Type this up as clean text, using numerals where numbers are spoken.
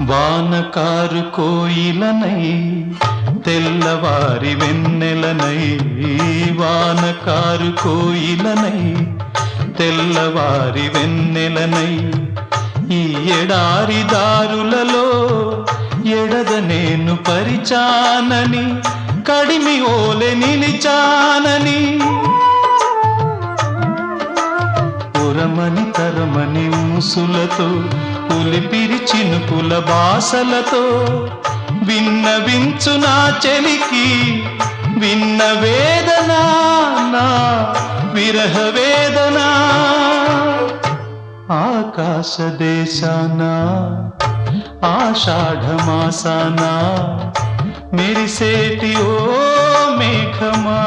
వానకారు కోయిలనై తెల్లవారి వెన్నెలనై, వానకారు కోయిలనై తెల్లవారి వెన్నెలనై, ఈ ఎడారి దారులలో ఎడద నేను పరిచానని, కడిమి ఓలె నిలిచానని, ఉరమని తరమని ఊసులతో ఉలిపిరి చినుకుల బాసలతో విన్నవించు నా చెలికి విన్న వేదన, నా విరహ వేదన. ఆకాశ దేశాన ఆషాఢమాసాన మెరిసేటి ఓ మేఘమా.